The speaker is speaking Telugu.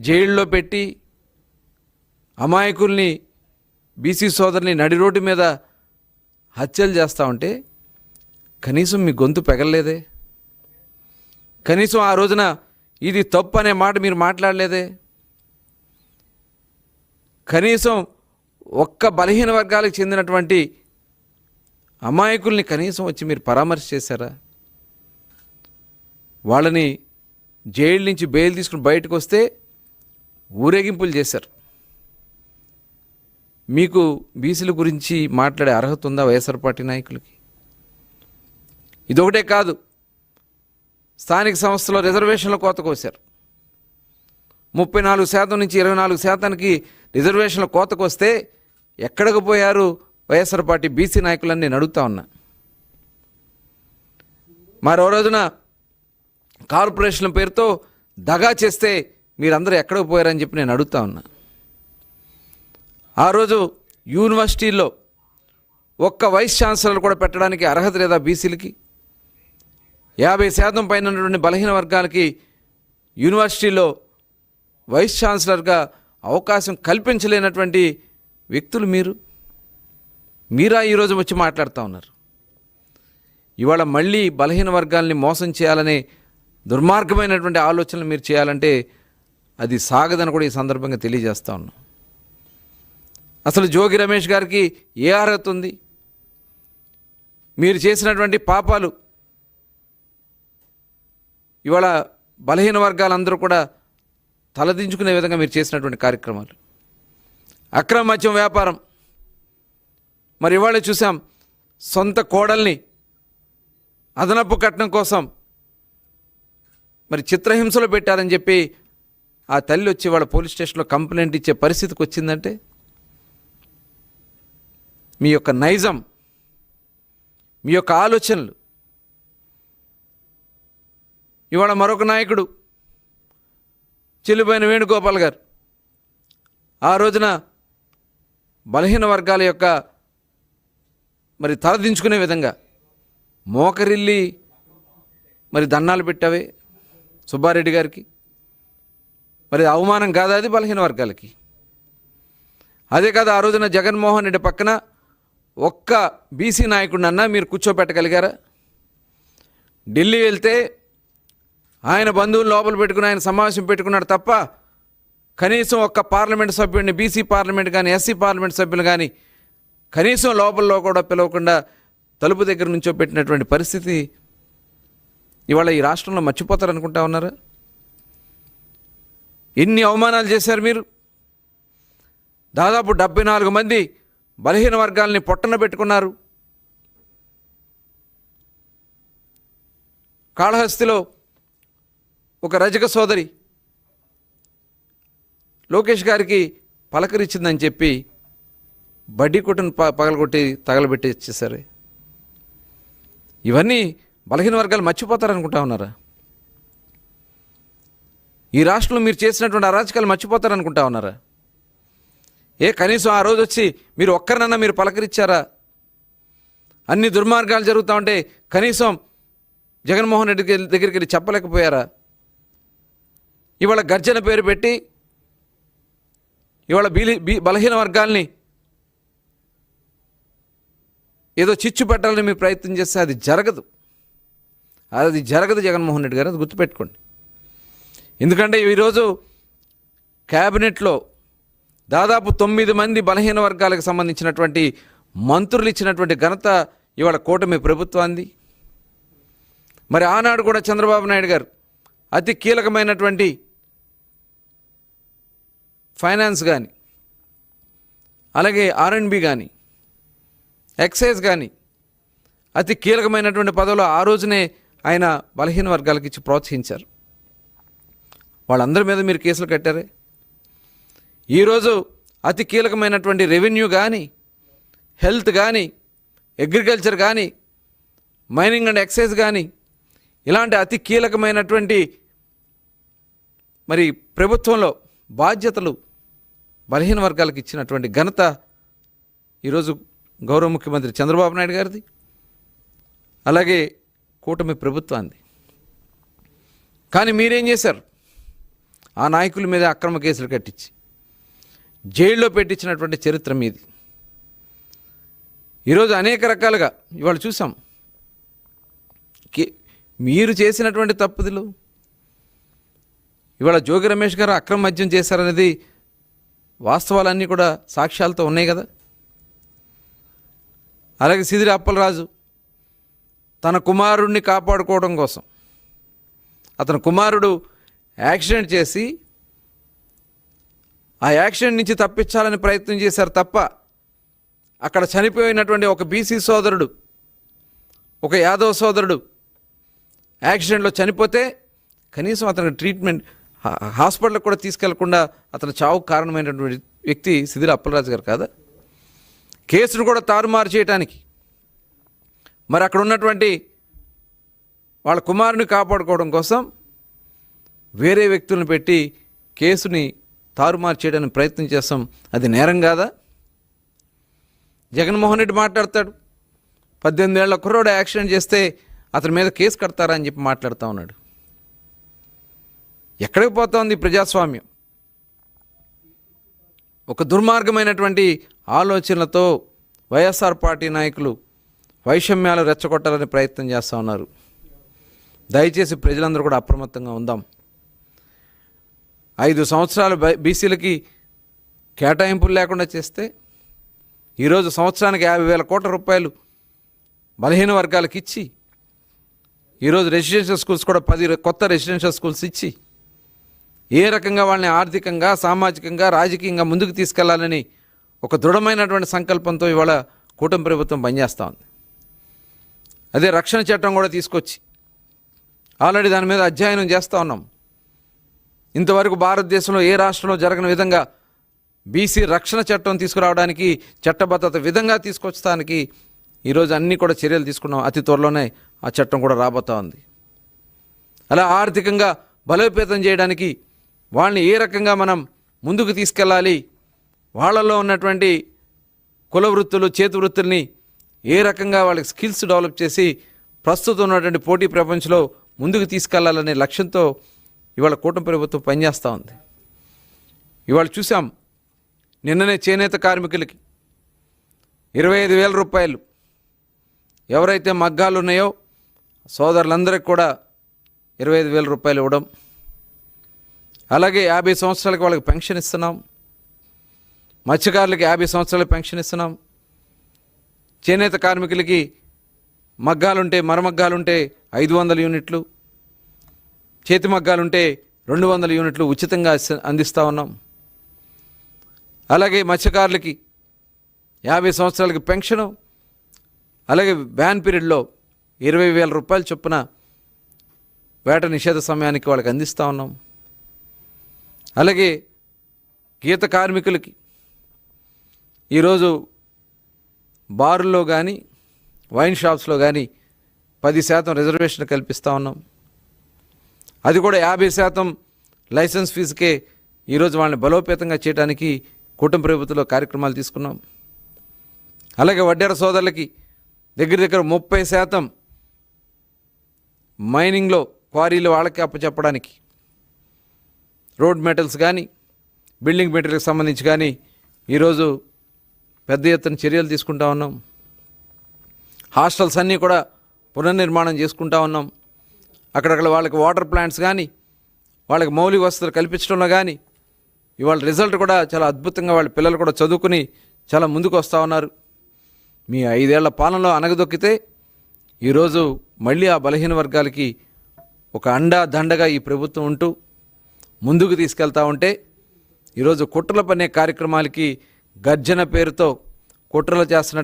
జైల్లో పెట్టి అమాయకుల్ని బీసీ సోదరుని నడి రోడ్డు మీద హత్యలు చేస్తూ ఉంటే కనీసం మీ గొంతు పెగలలేదే? కనీసం ఆ రోజున ఇది తప్పు అనే మాట మీరు మాట్లాడలేదే? కనీసం ఒక్క బలహీన వర్గాలకు చెందినటువంటి అమాయకుల్ని కనీసం వచ్చి మీరు పరామర్శ చేశారా? వాళ్ళని జైలు నుంచి బెయిల్ తీసుకుని బయటకు వస్తే ఊరేగింపులు చేశారు. మీకు బీసీల గురించి మాట్లాడే అర్హత ఉందా వైఎస్ఆర్ పార్టీ నాయకులకి? ఇదొకటే కాదు, స్థానిక సంస్థలో రిజర్వేషన్ల కోత కోశారు. 34% నుంచి 24% రిజర్వేషన్ల కోతకు వస్తే ఎక్కడికి పోయారు వైఎస్ఆర్ పార్టీ బీసీ నాయకులని నేను అడుగుతా ఉన్నా. మరో రోజున కార్పొరేషన్ల పేరుతో దగా చేస్తే మీరందరూ ఎక్కడికి పోయారని చెప్పి నేను అడుగుతా ఉన్నా. ఆ రోజు యూనివర్సిటీల్లో ఒక్క వైస్ ఛాన్సలర్ కూడా పెట్టడానికి అర్హత లేదా బీసీలకి? 50% పైన ఉన్నటువంటి బలహీన వర్గాలకి యూనివర్సిటీలో వైస్ ఛాన్సలర్గా అవకాశం కల్పించలేనటువంటి వ్యక్తులు మీరా ఈరోజు వచ్చి మాట్లాడుతూ ఉన్నారు. ఇవాళ మళ్ళీ బలహీన వర్గాల్ని మోసం చేయాలనే దుర్మార్గమైనటువంటి ఆలోచనలు మీరు చేయాలంటే అది సాగదని కూడా ఈ సందర్భంగా తెలియజేస్తూ ఉన్నాం. అసలు జోగి రమేష్ గారికి ఏ అర్హత ఉంది? మీరు చేసినటువంటి పాపాలు ఇవాళ బలహీన వర్గాలందరూ కూడా తలదించుకునే విధంగా మీరు చేసినటువంటి కార్యక్రమాలు. అక్రమ మద్యం వ్యాపారం, మరి ఇవాళ చూసాం, సొంత కోడల్ని అదనపు కట్నం కోసం మరి చిత్రహింసలో పెట్టారని చెప్పి ఆ తల్లి వచ్చి వాళ్ళ పోలీస్ స్టేషన్లో కంప్లైంట్ ఇచ్చే పరిస్థితికి వచ్చిందంటే మీ యొక్క నైజం, మీ యొక్క ఆలోచనలు. ఇవాళ మరొక నాయకుడు చెల్లిపోయిన వేణుగోపాల్ గారు ఆ రోజున బలహీన వర్గాల యొక్క మరి తలదించుకునే విధంగా మోకరిల్లి మరి దండాలు పెట్టావే సుబ్బారెడ్డి గారికి. మరి అవమానం కాదా అది బలహీన వర్గాలకి? అదే కాదు, ఆ రోజున జగన్మోహన్ రెడ్డి పక్కన ఒక్క బీసీ నాయకుడినన్నా మీరు కూర్చోపెట్టగలిగారా? ఢిల్లీ వెళ్తే ఆయన బంధువులు లోపల పెట్టుకుని ఆయన సమావేశం పెట్టుకున్నాడు తప్ప కనీసం ఒక్క పార్లమెంట్ సభ్యుడిని, బీసీ పార్లమెంట్ కానీ ఎస్సీ పార్లమెంట్ సభ్యులు కానీ కనీసం లోపలలో కూడా పిలవకుండా తలుపు దగ్గర నుంచో పెట్టినటువంటి పరిస్థితి ఇవాళ ఈ రాష్ట్రంలో మర్చిపోతారనుకుంటా ఉన్నారా? ఎన్ని అవమానాలు చేశారు మీరు. దాదాపు 74 మంది బలహీన వర్గాల్ని పొట్టన పెట్టుకున్నారు. కాళహస్తిలో ఒక రజక సోదరి లోకేష్ గారికి పలకరించిందని చెప్పి బడ్డీ కొట్టును పగలగొట్టి తగలబెట్టి ఇచ్చేసారు. ఇవన్నీ బలహీన వర్గాలు మర్చిపోతారనుకుంటా ఉన్నారా? ఈ రాష్ట్రంలో మీరు చేసినటువంటి అరాచకాలు మర్చిపోతారనుకుంటా ఉన్నారా? కనీసం ఆ రోజు వచ్చి మీరు ఒక్కరినన్నా మీరు పలకరించారా? అన్ని దుర్మార్గాలు జరుగుతూ ఉంటే కనీసం జగన్మోహన్ రెడ్డి దగ్గరికి వెళ్ళి చెప్పలేకపోయారా? ఇవాళ గర్జన పేరు పెట్టి ఇవాళ బలహీన వర్గాల్ని ఏదో చిచ్చు పెట్టాలని మీరు ప్రయత్నం చేస్తే అది జరగదు జగన్మోహన్ రెడ్డి గారు, అది గుర్తుపెట్టుకోండి. ఎందుకంటే ఈరోజు క్యాబినెట్లో దాదాపు 9 మంది బలహీన వర్గాలకు సంబంధించినటువంటి మంత్రులు ఇచ్చినటువంటి ఘనత ఇవాళ కూటమి ప్రభుత్వాన్ని. మరి ఆనాడు కూడా చంద్రబాబు నాయుడు గారు అతి కీలకమైనటువంటి ఫైనాన్స్ కానీ, అలాగే R&B కానీ, ఎక్సైజ్ కానీ అతి కీలకమైనటువంటి పదవులు ఆ రోజునే ఆయన బలహీన వర్గాలకు ఇచ్చి ప్రోత్సహించారు. వాళ్ళందరి మీద మీరు కేసులు కట్టారే. ఈరోజు అతి కీలకమైనటువంటి రెవెన్యూ కానీ, హెల్త్ కానీ, అగ్రికల్చర్ కానీ, మైనింగ్ అండ్ ఎక్సైజ్ కానీ ఇలాంటి అతి కీలకమైనటువంటి మరి ప్రభుత్వంలో బాధ్యతలు బలహీన వర్గాలకు ఇచ్చినటువంటి ఘనత ఈరోజు గౌరవ ముఖ్యమంత్రి చంద్రబాబు నాయుడు గారిది, అలాగే కూటమి ప్రభుత్వాన్ని. కానీ మీరేం చేశారు? ఆ నాయకుల మీద అక్రమ కేసులు కట్టించి జైల్లో పెట్టించినటువంటి చరిత్ర మీది. ఈరోజు అనేక రకాలుగా ఇవాళ చూసాం. మీరు చేసినటువంటి తప్పుదలు ఇవాళ జోగి రమేష్ గారు అక్రమ మద్యం చేశారనేది వాస్తవాలన్నీ కూడా సాక్ష్యాలతో ఉన్నాయి కదా. అలాగే సిదిరి అప్పలరాజు తన కుమారుడిని కాపాడుకోవడం కోసం అతని కుమారుడు యాక్సిడెంట్ చేసి ఆ యాక్సిడెంట్ నుంచి తప్పించాలని ప్రయత్నం చేశారు తప్ప అక్కడ చనిపోయినటువంటి ఒక బీసీ సోదరుడు, ఒక యాదవ్ సోదరుడు యాక్సిడెంట్లో చనిపోతే కనీసం అతనికి ట్రీట్మెంట్ హాస్పిటల్కి కూడా తీసుకెళ్లకుండా అతని చావుకు కారణమైనటువంటి వ్యక్తి సిదిరి అప్పలరాజు గారు కాదా? కేసును కూడా తారుమారు చేయటానికి మరి అక్కడ ఉన్నటువంటి వాళ్ళ కుమారుని కాపాడుకోవడం కోసం వేరే వ్యక్తులను పెట్టి కేసుని తారుమారు చేయడానికి ప్రయత్నం చేస్తాం. అది నేరం కాదా? జగన్మోహన్ రెడ్డి మాట్లాడతాడు, 18 ఏళ్ల కుర్రోడు యాక్సిడెంట్ చేస్తే అతని మీద కేసు కడతారా అని చెప్పి మాట్లాడుతూ ఉన్నాడు. ఎక్కడికి పోతోంది ప్రజాస్వామ్యం? ఒక దుర్మార్గమైనటువంటి ఆలోచనలతో వైఎస్ఆర్ పార్టీ నాయకులు వైషమ్యాలు రెచ్చగొట్టాలని ప్రయత్నం చేస్తూ ఉన్నారు. దయచేసి ప్రజలందరూ కూడా అప్రమత్తంగా ఉందాం. 5 సంవత్సరాలు బీసీలకి కేటాయింపులు లేకుండా చేస్తే ఈరోజు సంవత్సరానికి 50,000 కోట్ల రూపాయలు బలహీన వర్గాలకు ఇచ్చి ఈరోజు రెసిడెన్షియల్ స్కూల్స్ కూడా 10 కొత్త రెసిడెన్షియల్ స్కూల్స్ ఇచ్చి ఏ రకంగా వాళ్ళని ఆర్థికంగా, సామాజికంగా, రాజకీయంగా ముందుకు తీసుకెళ్లాలని ఒక దృఢమైనటువంటి సంకల్పంతో ఇవాళ కూటమి ప్రభుత్వం పనిచేస్తూ ఉంది. అదే రక్షణ చట్టం కూడా తీసుకొచ్చి ఆల్రెడీ దాని మీద అధ్యయనం చేస్తూ ఉన్నాం. ఇంతవరకు భారతదేశంలో ఏ రాష్ట్రంలో జరగని విధంగా బీసీ రక్షణ చట్టం తీసుకురావడానికి, చట్టబద్ధత విధంగా తీసుకొచ్చడానికి ఈరోజు అన్నీ కూడా చర్యలు తీసుకున్నాం. అతి త్వరలోనే ఆ చట్టం కూడా రాబోతూ ఉంది. అలా ఆర్థికంగా బలోపేతం చేయడానికి వాళ్ళని ఏ రకంగా మనం ముందుకు తీసుకెళ్ళాలి, వాళ్ళలో ఉన్నటువంటి కుల వృత్తులు, చేతి వృత్తుల్ని ఏ రకంగా వాళ్ళకి స్కిల్స్ డెవలప్ చేసి ప్రస్తుతం ఉన్నటువంటి పోటీ ప్రపంచంలో ముందుకు తీసుకెళ్లాలనే లక్ష్యంతో ఇవాళ కూటమి ప్రభుత్వం పనిచేస్తూ ఉంది. ఇవాళ చూసాం, నిన్ననే చేనేత కార్మికులకి 25,000 రూపాయలు ఎవరైతే మగ్గాలు ఉన్నాయో సోదరులందరికీ కూడా 25,000 రూపాయలు ఇవ్వడం. అలాగే 50 సంవత్సరాలకి వాళ్ళకి పెన్షన్ ఇస్తున్నాం. మత్స్యకారులకి 50 సంవత్సరాలకి పెన్షన్ ఇస్తున్నాం. చేనేత కార్మికులకి మగ్గాలుంటే, మరమగ్గాలుంటే 500 యూనిట్లు, చేతి మగ్గాలుంటే 200 యూనిట్లు ఉచితంగా అందిస్తూ ఉన్నాం. అలాగే మత్స్యకారులకి 50 సంవత్సరాలకి పెన్షను, అలాగే బ్యాన్ పీరియడ్లో 20,000 రూపాయలు చొప్పున వేట నిషేధ సమయానికి వాళ్ళకి అందిస్తూ ఉన్నాం. అలాగే గీత కార్మికులకి ఈరోజు బారుల్లో కానీ, వైన్ షాప్స్లో కానీ 10% రిజర్వేషన్ కల్పిస్తూ ఉన్నాం. అది కూడా 50% లైసెన్స్ ఫీజుకే ఈరోజు వాళ్ళని బలోపేతంగా చేయడానికి కూటమి ప్రభుత్వంలో కార్యక్రమాలు తీసుకున్నాం. అలాగే వడ్డేర సోదరులకి దగ్గర 30% మైనింగ్లో క్వారీలు వాళ్ళకి అప్పచెప్పడానికి, రోడ్ మెటల్స్ కానీ, బిల్డింగ్ మెటీరియల్కి సంబంధించి కానీ ఈరోజు పెద్ద ఎత్తున చర్యలు తీసుకుంటా ఉన్నాం. హాస్టల్స్ అన్నీ కూడా పునర్నిర్మాణం చేసుకుంటా ఉన్నాం. అక్కడక్కడ వాళ్ళకి వాటర్ ప్లాంట్స్ కానీ, వాళ్ళకి మౌలిక వసతులు కల్పించడంలో కానీ ఇవాళ రిజల్ట్ కూడా చాలా అద్భుతంగా, వాళ్ళ పిల్లలు కూడా చదువుకుని చాలా ముందుకు వస్తూ ఉన్నారు. మీ 5 ఏళ్ల పాలనలో అనగదొక్కితే ఈరోజు మళ్ళీ ఆ బలహీన వర్గాలకి ఒక అండా దండగా ఈ ప్రభుత్వం ఉంటూ ముందుకు తీసుకెళ్తా ఉంటే ఈరోజు కుట్రల పనే కార్యక్రమాలకి గర్జన పేరుతో కుట్రలు చేస్తున్నటువంటి